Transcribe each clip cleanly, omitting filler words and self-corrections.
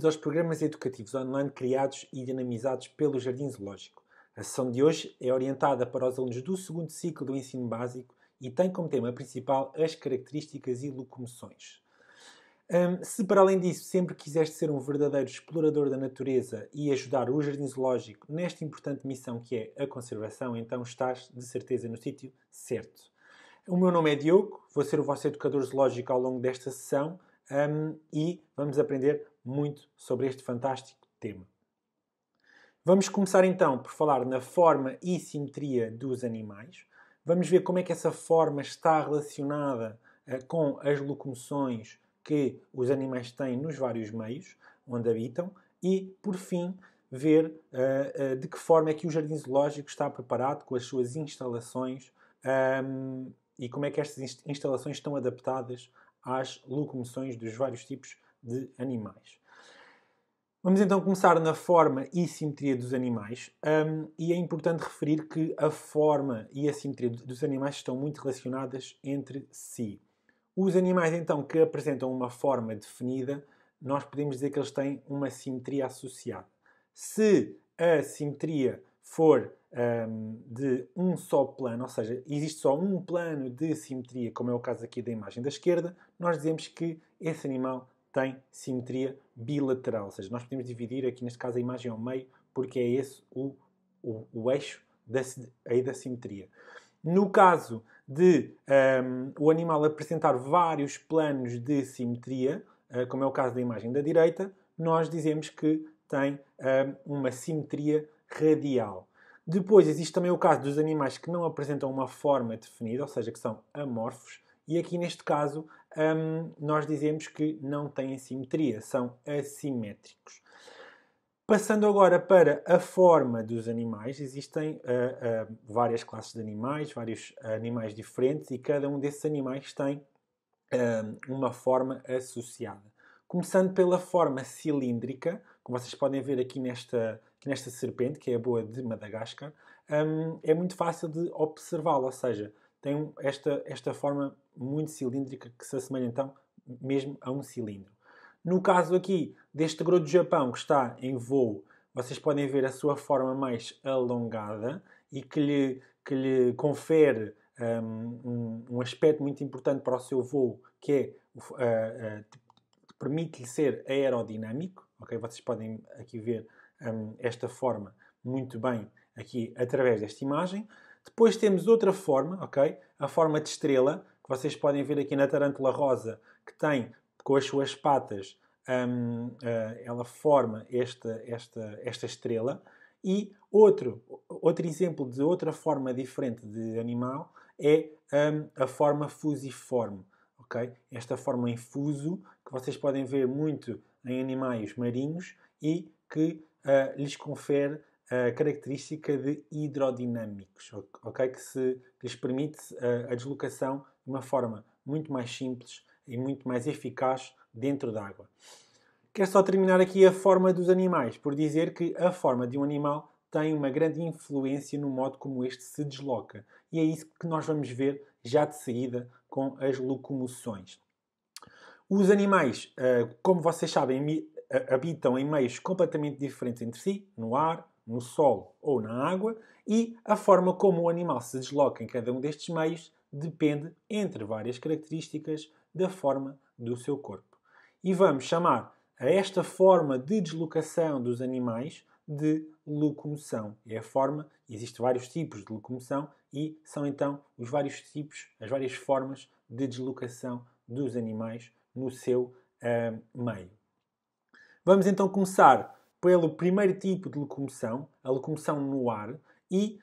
Aos programas educativos online criados e dinamizados pelo Jardim Zoológico. A sessão de hoje é orientada para os alunos do segundo ciclo do ensino básico e tem como tema principal as características e locomoções. Se para além disso sempre quiseste ser um verdadeiro explorador da natureza e ajudar o Jardim Zoológico nesta importante missão que é a conservação, então estás de certeza no sítio certo. O meu nome é Diogo, vou ser o vosso educador zoológico ao longo desta sessão e vamos aprender muito sobre este fantástico tema. Vamos começar então por falar na forma e simetria dos animais. Vamos ver como é que essa forma está relacionada com as locomoções que os animais têm nos vários meios onde habitam e, por fim, ver de que forma é que o Jardim Zoológico está preparado com as suas instalações e como é que estas instalações estão adaptadas às locomoções dos vários tipos de animais. Vamos então começar na forma e simetria dos animais e é importante referir que a forma e a simetria dos animais estão muito relacionadas entre si. Os animais então que apresentam uma forma definida, nós podemos dizer que eles têm uma simetria associada. Se a simetria for de um só plano, ou seja, existe só um plano de simetria, como é o caso aqui da imagem da esquerda, nós dizemos que esse animal tem simetria bilateral, ou seja, nós podemos dividir aqui neste caso a imagem ao meio, porque é esse o eixo da simetria. No caso de o animal apresentar vários planos de simetria, como é o caso da imagem da direita, nós dizemos que tem uma simetria radial. Depois existe também o caso dos animais que não apresentam uma forma definida, ou seja, que são amorfos, e aqui neste caso nós dizemos que não têm simetria, são assimétricos. Passando agora para a forma dos animais, existem várias classes de animais, vários animais diferentes, e cada um desses animais tem uma forma associada. Começando pela forma cilíndrica, como vocês podem ver aqui nesta serpente, que é a boa de Madagascar, é muito fácil de observá-la, ou seja, tem esta forma muito cilíndrica que se assemelha então mesmo a um cilindro. No caso aqui deste grou do Japão que está em voo, vocês podem ver a sua forma mais alongada e que lhe confere um aspecto muito importante para o seu voo, que é permite-lhe ser aerodinâmico. Okay? Vocês podem aqui ver esta forma muito bem aqui através desta imagem. Depois temos outra forma, okay? A forma de estrela, que vocês podem ver aqui na tarântula rosa, que tem com as suas patas, ela forma esta estrela. E outro exemplo de outra forma diferente de animal é a forma fusiforme. Okay? Esta forma em fuso, que vocês podem ver muito em animais marinhos e que lhes confere a característica de hidrodinâmicos, okay? Que lhes permite a deslocação de uma forma muito mais simples e muito mais eficaz dentro da água. Quero só terminar aqui a forma dos animais, por dizer que a forma de um animal tem uma grande influência no modo como este se desloca. E é isso que nós vamos ver já de seguida com as locomoções. Os animais, como vocês sabem, habitam em meios completamente diferentes entre si, no ar, no solo ou na água, e a forma como o animal se desloca em cada um destes meios depende, entre várias características, da forma do seu corpo. E vamos chamar a esta forma de deslocação dos animais de locomoção. É a forma, existem vários tipos de locomoção e são então os vários tipos, as várias formas de deslocação dos animais no seu meio. Vamos então começar pelo primeiro tipo de locomoção, a locomoção no ar, e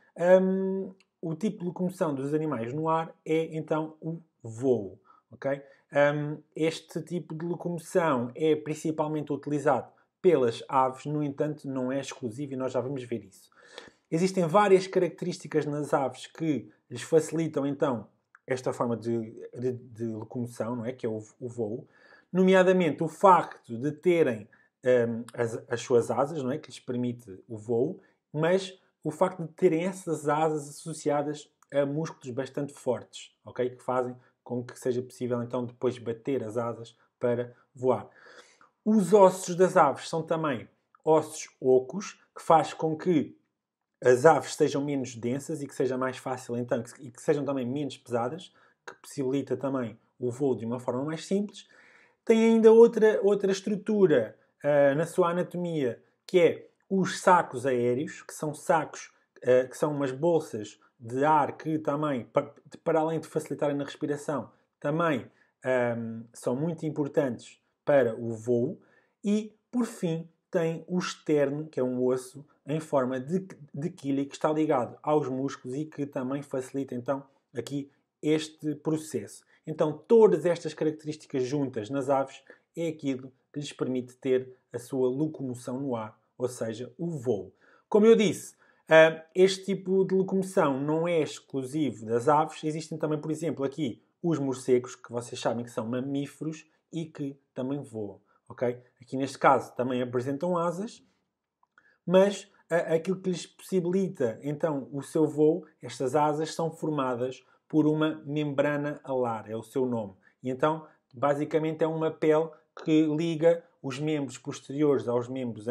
o tipo de locomoção dos animais no ar é então o voo. Okay? Este tipo de locomoção é principalmente utilizado pelas aves, no entanto não é exclusivo e nós já vamos ver isso. Existem várias características nas aves que lhes facilitam então esta forma de locomoção, não é? Que é o voo, nomeadamente o facto de terem as suas asas, não é? Que lhes permite o voo, mas o facto de terem essas asas associadas a músculos bastante fortes, okay? Que fazem com que seja possível então depois bater as asas para voar. Os ossos das aves são também ossos ocos, que faz com que as aves sejam menos densas e que seja mais fácil, então, e que sejam também menos pesadas, que possibilita também o voo de uma forma mais simples. Tem ainda outra estrutura na sua anatomia, que é os sacos aéreos, que são sacos, que são umas bolsas de ar que também, para além de facilitarem na respiração, também são muito importantes para o voo. E, por fim, tem o externo, que é um osso em forma de quilha, que está ligado aos músculos e que também facilita, então, aqui este processo. Então, todas estas características juntas nas aves é aquilo que lhes permite ter a sua locomoção no ar, ou seja, o voo. Como eu disse, este tipo de locomoção não é exclusivo das aves. Existem também, por exemplo, aqui os morcegos, que vocês sabem que são mamíferos e que também voam. Okay? Aqui neste caso também apresentam asas, mas aquilo que lhes possibilita então o seu voo, estas asas são formadas por uma membrana alar, é o seu nome. E então, basicamente, é uma pele que liga os membros posteriores aos membros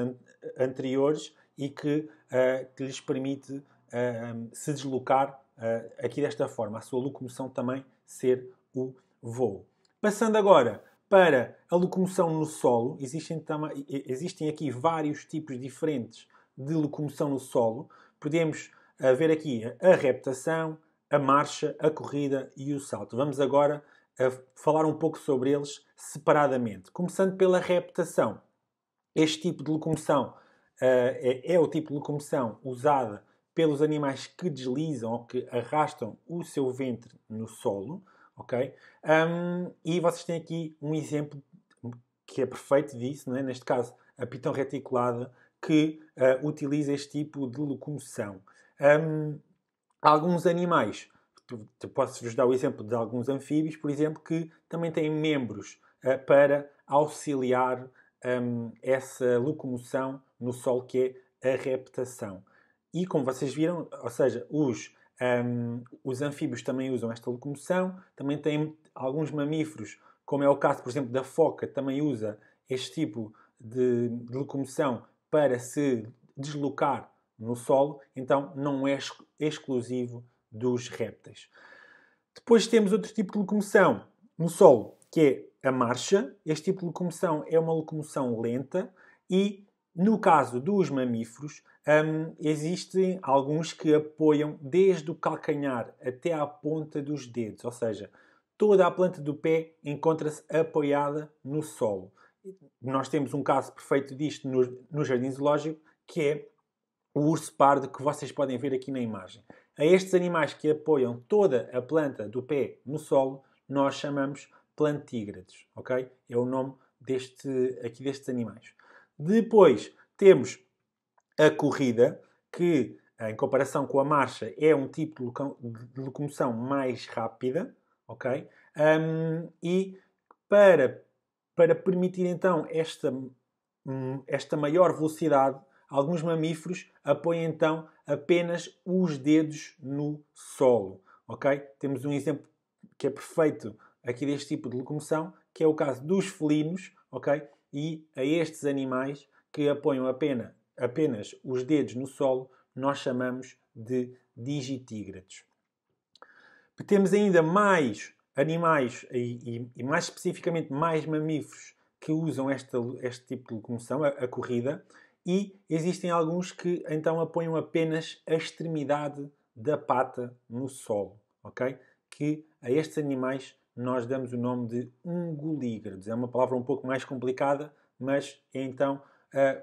anteriores e que lhes permite se deslocar aqui desta forma. A sua locomoção também ser o voo. Passando agora para a locomoção no solo, existem aqui vários tipos diferentes de locomoção no solo. Podemos ver aqui a reptação, a marcha, a corrida e o salto. Vamos agora falar um pouco sobre eles separadamente. Começando pela reptação. Este tipo de locomoção é o tipo de locomoção usada pelos animais que deslizam ou que arrastam o seu ventre no solo. Okay? E vocês têm aqui um exemplo que é perfeito disso, não é? Neste caso, a pitão reticulada, que utiliza este tipo de locomoção. Alguns animais, posso-vos dar o exemplo de alguns anfíbios, por exemplo, que também têm membros para auxiliar essa locomoção no solo, que é a reptação. E como vocês viram, ou seja, os anfíbios também usam esta locomoção. Também tem alguns mamíferos, como é o caso, por exemplo, da foca, também usa este tipo de locomoção para se deslocar no solo. Então, não é exclusivo dos répteis. Depois temos outro tipo de locomoção no solo, que é a marcha. Este tipo de locomoção é uma locomoção lenta e, no caso dos mamíferos, existem alguns que apoiam desde o calcanhar até à ponta dos dedos, ou seja, toda a planta do pé encontra-se apoiada no solo. Nós temos um caso perfeito disto no jardim zoológico, que é o urso pardo, que vocês podem ver aqui na imagem. A estes animais que apoiam toda a planta do pé no solo, nós chamamos plantígrados, ok? É o nome destes animais. Depois temos a corrida, que em comparação com a marcha é um tipo de locomoção mais rápida, ok? E para permitir então esta maior velocidade, alguns mamíferos apoiam então apenas os dedos no solo, ok? Temos um exemplo que é perfeito aqui deste tipo de locomoção, que é o caso dos felinos, ok? E a estes animais que apoiam apenas os dedos no solo, nós chamamos de digitígrados. Temos ainda mais animais e mais especificamente mais mamíferos que usam este tipo de locomoção, a corrida, e existem alguns que então apoiam apenas a extremidade da pata no solo, ok? Que a estes animais nós damos o nome de ungulígrados. É uma palavra um pouco mais complicada, mas é então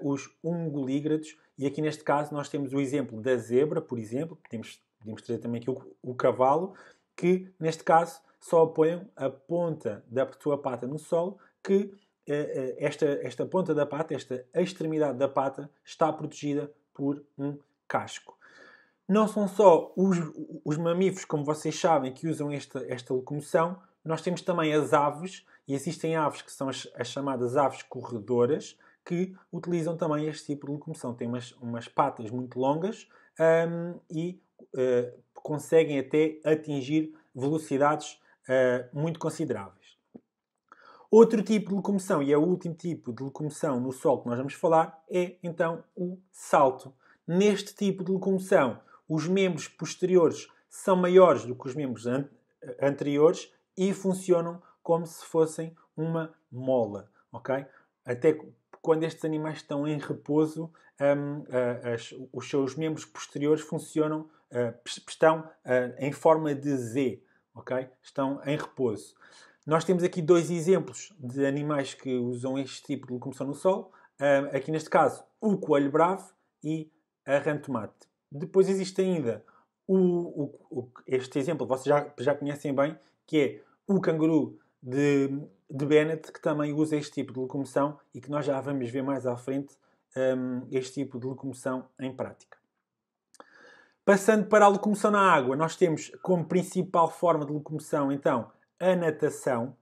os ungulígrados. E aqui neste caso nós temos o exemplo da zebra, por exemplo. Podemos trazer também aqui o cavalo, que neste caso só apoiam a ponta da sua pata no solo, que esta ponta da pata, esta extremidade da pata, está protegida por um casco. Não são só os mamíferos, como vocês sabem, que usam esta locomoção. Nós temos também as aves, e existem aves que são as chamadas aves corredoras, que utilizam também este tipo de locomoção. Têm umas patas muito longas e conseguem até atingir velocidades muito consideráveis. Outro tipo de locomoção, e é o último tipo de locomoção no solo que nós vamos falar, é então o salto. Neste tipo de locomoção, os membros posteriores são maiores do que os membros anteriores e funcionam como se fossem uma mola, ok? Até quando estes animais estão em repouso, os seus membros posteriores funcionam, estão em forma de Z, ok? Estão em repouso. Nós temos aqui dois exemplos de animais que usam este tipo de locomoção no solo. Aqui neste caso, o coelho bravo e a rã-tomate. Depois existe ainda este exemplo, vocês já conhecem bem, que é o canguru de Bennett, que também usa este tipo de locomoção e que nós já vamos ver mais à frente este tipo de locomoção em prática. Passando para a locomoção na água, nós temos como principal forma de locomoção, então, a natação.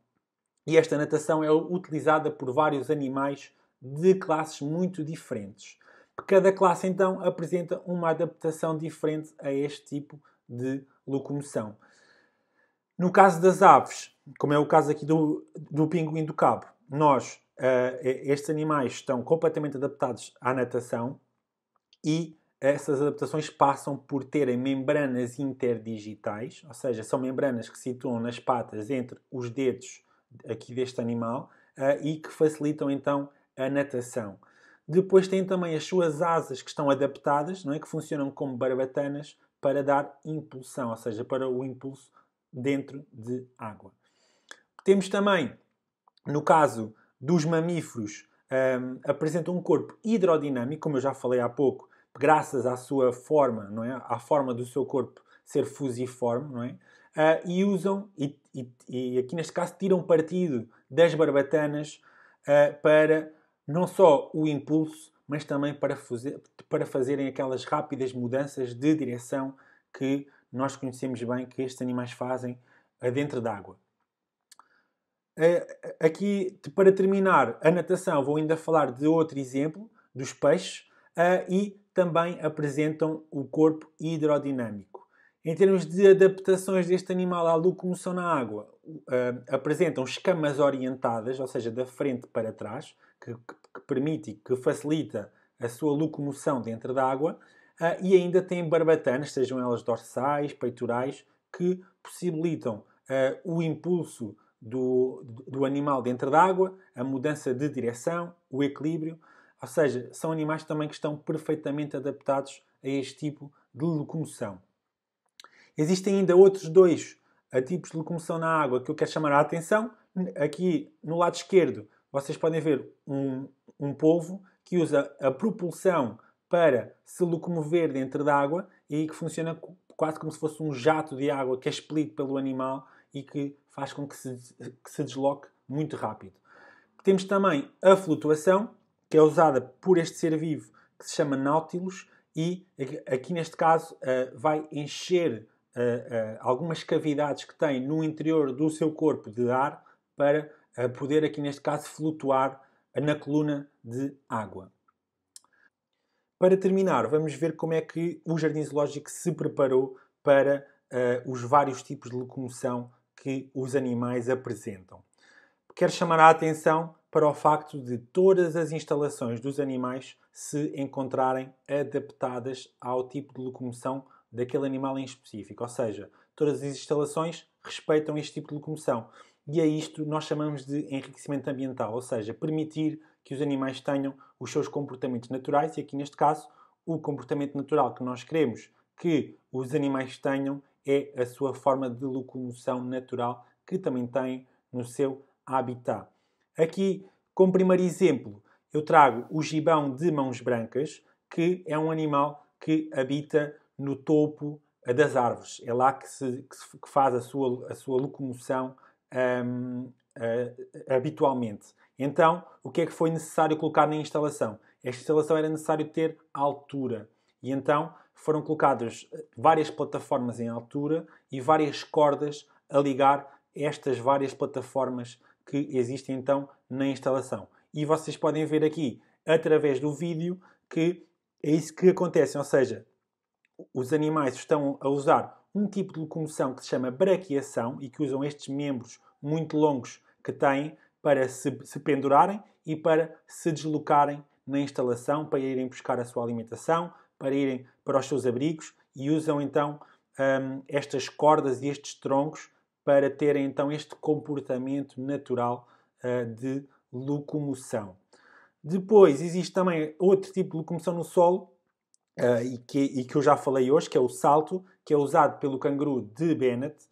E esta natação é utilizada por vários animais de classes muito diferentes. Cada classe, então, apresenta uma adaptação diferente a este tipo de locomoção. No caso das aves, como é o caso aqui do pinguim do cabo, estes animais estão completamente adaptados à natação e essas adaptações passam por terem membranas interdigitais, ou seja, são membranas que se situam nas patas entre os dedos aqui deste animal e que facilitam então a natação. Depois tem também as suas asas que estão adaptadas, não é? Que funcionam como barbatanas para dar impulsão, ou seja, para o impulso dentro de água. Temos também, no caso dos mamíferos, apresentam um corpo hidrodinâmico, como eu já falei há pouco, graças à sua forma, não é? À forma do seu corpo ser fusiforme, não é? E usam, e aqui neste caso tiram partido das barbatanas para não só o impulso, mas também para fazerem aquelas rápidas mudanças de direção que nós conhecemos bem que estes animais fazem dentro d'água. Aqui, para terminar a natação, vou ainda falar de outro exemplo, dos peixes, e também apresentam o corpo hidrodinâmico. Em termos de adaptações deste animal à locomoção na água, apresentam escamas orientadas, ou seja, da frente para trás, que permite e que facilita a sua locomoção dentro da água, e ainda têm barbatanas, sejam elas dorsais, peitorais, que possibilitam o impulso do animal dentro da água, a mudança de direção, o equilíbrio. Ou seja, são animais também que estão perfeitamente adaptados a este tipo de locomoção. Existem ainda outros dois tipos de locomoção na água que eu quero chamar a atenção. Aqui no lado esquerdo vocês podem ver um polvo que usa a propulsão para se locomover dentro da água e que funciona quase como se fosse um jato de água que é expelido pelo animal e que faz com que se desloque muito rápido. Temos também a flutuação, que é usada por este ser vivo que se chama Nautilus e aqui neste caso vai encher algumas cavidades que tem no interior do seu corpo de ar para poder aqui neste caso flutuar na coluna de água. Para terminar, vamos ver como é que o Jardim Zoológico se preparou para os vários tipos de locomoção que os animais apresentam. Quero chamar a atenção para o facto de todas as instalações dos animais se encontrarem adaptadas ao tipo de locomoção daquele animal em específico. Ou seja, todas as instalações respeitam este tipo de locomoção. E a isto nós chamamos de enriquecimento ambiental, ou seja, permitir que os animais tenham os seus comportamentos naturais e aqui neste caso o comportamento natural que nós queremos que os animais tenham é a sua forma de locomoção natural que também têm no seu habitat. Aqui, como primeiro exemplo, eu trago o gibão de mãos brancas, que é um animal que habita no topo das árvores. É lá que faz a sua locomoção habitualmente. Então, o que é que foi necessário colocar na instalação? Esta instalação era necessário ter altura. E então foram colocadas várias plataformas em altura e várias cordas a ligar estas várias plataformas que existem então na instalação. E vocês podem ver aqui, através do vídeo, que é isso que acontece. Ou seja, os animais estão a usar um tipo de locomoção que se chama braquiação e que usam estes membros muito longos que têm para se pendurarem e para se deslocarem na instalação, para irem buscar a sua alimentação, para irem para os seus abrigos, e usam então estas cordas e estes troncos para terem então este comportamento natural de locomoção. Depois existe também outro tipo de locomoção no solo, e que eu já falei hoje, que é o salto, que é usado pelo canguru de Bennett.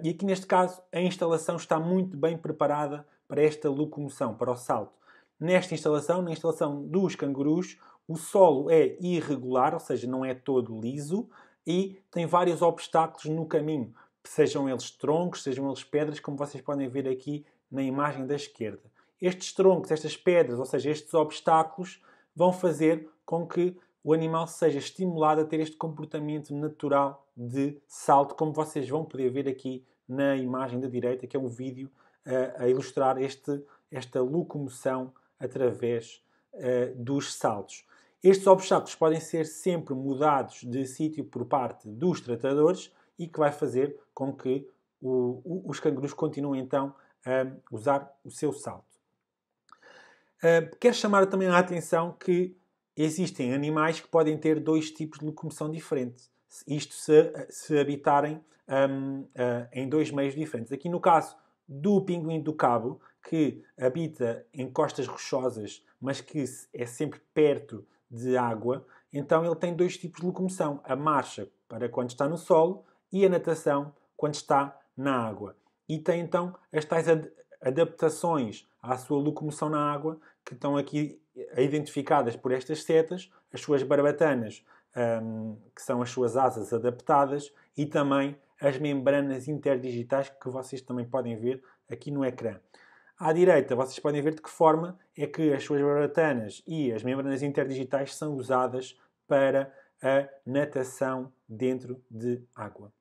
E aqui neste caso a instalação está muito bem preparada para esta locomoção, para o salto. Nesta instalação, na instalação dos cangurus, o solo é irregular, ou seja, não é todo liso, e tem vários obstáculos no caminho, sejam eles troncos, sejam eles pedras, como vocês podem ver aqui na imagem da esquerda. Estes troncos, estas pedras, ou seja, estes obstáculos, vão fazer com que o animal seja estimulado a ter este comportamento natural de salto, como vocês vão poder ver aqui na imagem da direita, que é um vídeo a ilustrar esta locomoção através dos saltos. Estes obstáculos podem ser sempre mudados de sítio por parte dos tratadores e que vai fazer com que os cangurus continuem então a usar o seu salto. Quero chamar também a atenção que existem animais que podem ter dois tipos de locomoção diferentes. Isto se habitarem em dois meios diferentes. Aqui no caso do pinguim do cabo, que habita em costas rochosas, mas que é sempre perto de água, então ele tem dois tipos de locomoção. A marcha para quando está no solo e a natação quando está na água. E tem então as tais adaptações à sua locomoção na água, que estão aqui identificadas por estas setas, as suas barbatanas, que são as suas asas adaptadas, e também as membranas interdigitais, que vocês também podem ver aqui no ecrã. À direita, vocês podem ver de que forma é que as suas barbatanas e as membranas interdigitais são usadas para a natação dentro de água.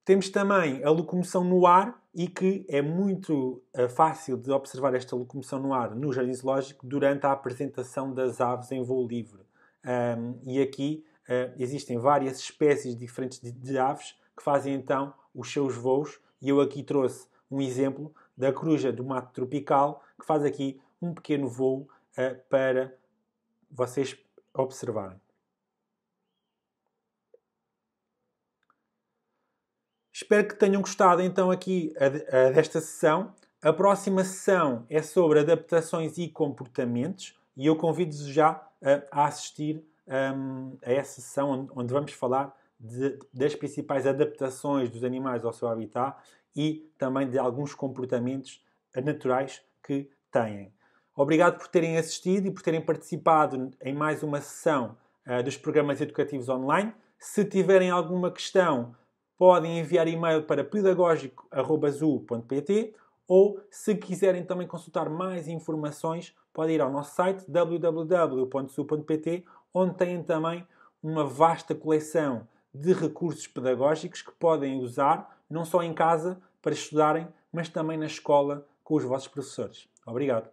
Temos também a locomoção no ar, e que é muito fácil de observar esta locomoção no ar no jardim zoológico durante a apresentação das aves em voo livre. E aqui existem várias espécies diferentes de aves que fazem então os seus voos, e eu aqui trouxe um exemplo da coruja do mato tropical, que faz aqui um pequeno voo para vocês observarem. Espero que tenham gostado então aqui desta sessão. A próxima sessão é sobre adaptações e comportamentos, e eu convido-vos já a assistir a essa sessão onde vamos falar das principais adaptações dos animais ao seu habitat e também de alguns comportamentos naturais que têm. Obrigado por terem assistido e por terem participado em mais uma sessão dos programas educativos online. Se tiverem alguma questão, podem enviar e-mail para pedagogico@zoo.pt, ou, se quiserem também consultar mais informações, podem ir ao nosso site www.zoo.pt, onde têm também uma vasta coleção de recursos pedagógicos que podem usar, não só em casa para estudarem, mas também na escola com os vossos professores. Obrigado.